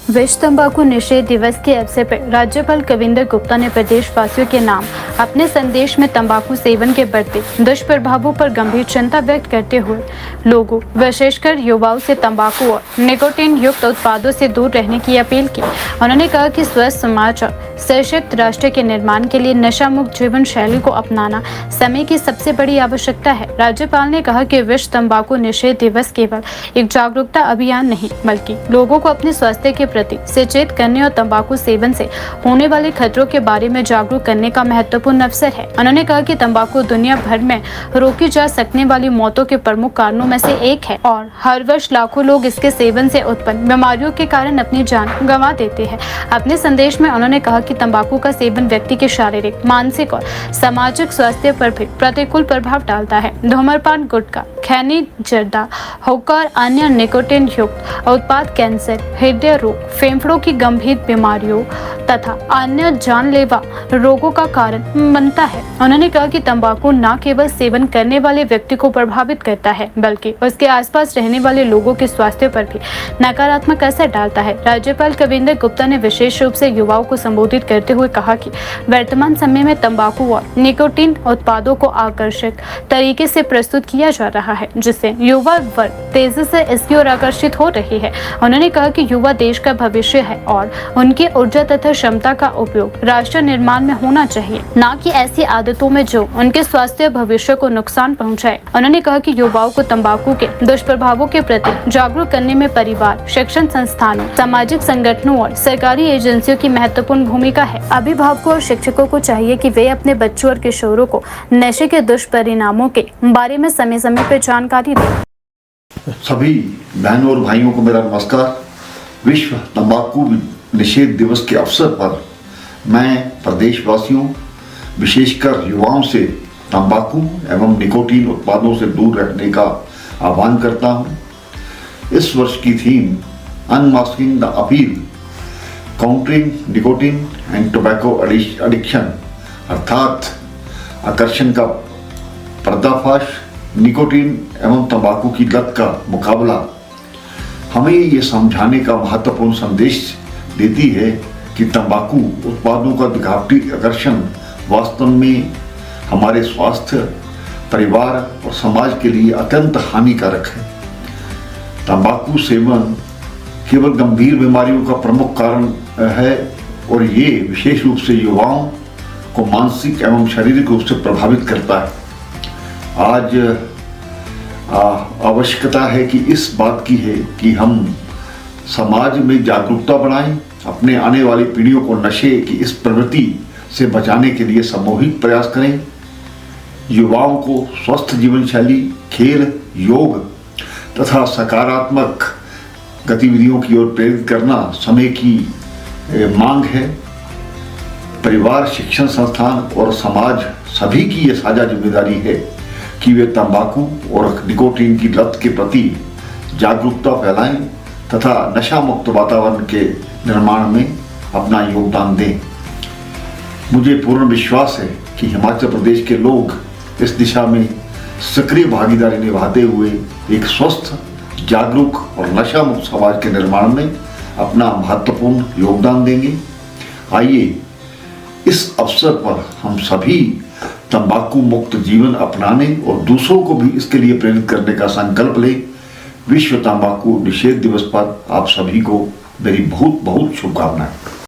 विश्व तंबाकू निषेध दिवस के अवसर पर राज्यपाल कविंदर गुप्ता ने प्रदेशवासियों के नाम अपने संदेश में तंबाकू सेवन के बढ़ते दुष्प्रभावों पर गंभीर चिंता व्यक्त करते हुए लोगों, विशेषकर युवाओं से तंबाकू और निकोटीन युक्त उत्पादों से दूर रहने की अपील की। उन्होंने कहा कि स्वस्थ समाज और सशक्त राष्ट्र के निर्माण के लिए नशा मुक्त जीवन शैली को अपनाना समय की सबसे बड़ी आवश्यकता है। राज्यपाल ने कहा कि विश्व तंबाकू निषेध दिवस केवल एक जागरूकता अभियान नहीं, बल्कि लोगों को अपने स्वास्थ्य के प्रति सचेत करने और तंबाकू सेवन से होने वाले खतरों के बारे में जागरूक करने का महत्वपूर्ण अवसर है। उन्होंने कहा कि तंबाकू दुनिया भर में रोकी जा सकने वाली मौतों के प्रमुख कारणों में से एक है और हर वर्ष लाखों लोग इसके सेवन से उत्पन्न बीमारियों के कारण अपनी जान गंवा देते हैं। अपने संदेश में उन्होंने कहा कि तंबाकू का सेवन व्यक्ति के शारीरिक, मानसिक और सामाजिक स्वास्थ्य पर भी प्रतिकूल प्रभाव डालता है। धूम्रपान, गुटखा, खैनी, जर्दा, हुक्का और अन्य निकोटीन युक्त उत्पाद कैंसर, हृदय रोग, फेफड़ों की गंभीर बीमारियों तथा अन्य जानलेवा रोगों का कारण बनता है। उन्होंने कहा कि तंबाकू न केवल सेवन करने वाले व्यक्ति को प्रभावित करता है, बल्कि उसके आसपास रहने वाले लोगों के स्वास्थ्य पर भी नकारात्मक असर डालता है। राज्यपाल कविंदर गुप्ता ने विशेष रूप से युवाओं को संबोधित करते हुए कहा कि वर्तमान समय में तंबाकू और निकोटीन उत्पादों को आकर्षक तरीके से प्रस्तुत किया जा रहा है, जिससे युवा वर्ग तेजी से इसकी ओर आकर्षित हो रही है। उन्होंने कहा कि युवा देश का भविष्य है और उनकी ऊर्जा तथा क्षमता का उपयोग राष्ट्र निर्माण में होना चाहिए, न कि ऐसी आदतों में जो उनके स्वास्थ्य और भविष्य को नुकसान पहुंचाए। उन्होंने कहा कि युवाओं को तंबाकू के दुष्प्रभावों के प्रति जागरूक करने में परिवार, शिक्षण संस्थानों, सामाजिक संगठनों और सरकारी एजेंसियों की महत्वपूर्ण भूमिका है। अभिभावकों और शिक्षकों को चाहिए कि वे अपने बच्चों और किशोरों को नशे के दुष्परिणामों के बारे में समय समय पर जानकारी दें। सभी बहनों और भाइयों को मेरा नमस्कार। विश्व तंबाकू निषेध दिवस के अवसर पर मैं प्रदेशवासियों, विशेषकर युवाओं से तंबाकू एवं निकोटीन उत्पादों से दूर रहने का आह्वान करता हूं। इस वर्ष की theme unmasking the appeal, countering nicotine and tobacco addiction, अर्थात आकर्षण का पर्दाफाश, निकोटीन एवं तंबाकू की लत का मुकाबला, हमें ये समझाने का महत्वपूर्ण संदेश देती है कि तंबाकू उत्पादों का दिखावटी आकर्षण वास्तव में हमारे स्वास्थ्य, परिवार और समाज के लिए अत्यंत हानिकारक है। तंबाकू सेवन केवल गंभीर बीमारियों का प्रमुख कारण है और ये विशेष रूप से युवाओं को मानसिक एवं शारीरिक रूप से प्रभावित करता है। आज आवश्यकता है कि इस बात की है कि हम समाज में जागरूकता बढ़ाएं, अपने आने वाली पीढ़ियों को नशे की इस प्रवृत्ति से बचाने के लिए सामूहिक प्रयास करें। युवाओं को स्वस्थ जीवन शैली, खेल, योग तथा सकारात्मक गतिविधियों की ओर प्रेरित करना समय की मांग है। परिवार, शिक्षण संस्थान और समाज सभी की यह साझा जिम्मेदारी है कि वे तंबाकू और निकोटीन की लत के प्रति जागरूकता फैलाएं तथा नशा मुक्त वातावरण के निर्माण में अपना योगदान दें। मुझे पूर्ण विश्वास है कि हिमाचल प्रदेश के लोग इस दिशा में सक्रिय भागीदारी निभाते हुए एक स्वस्थ, जागरूक और नशा मुक्त समाज के निर्माण में अपना महत्वपूर्ण योगदान देंगे। आइए इस अवसर पर हम सभी तंबाकू मुक्त जीवन अपनाने और दूसरों को भी इसके लिए प्रेरित करने का संकल्प लें। विश्व तंबाकू निषेध दिवस पर आप सभी को मेरी बहुत बहुत शुभकामनाएं।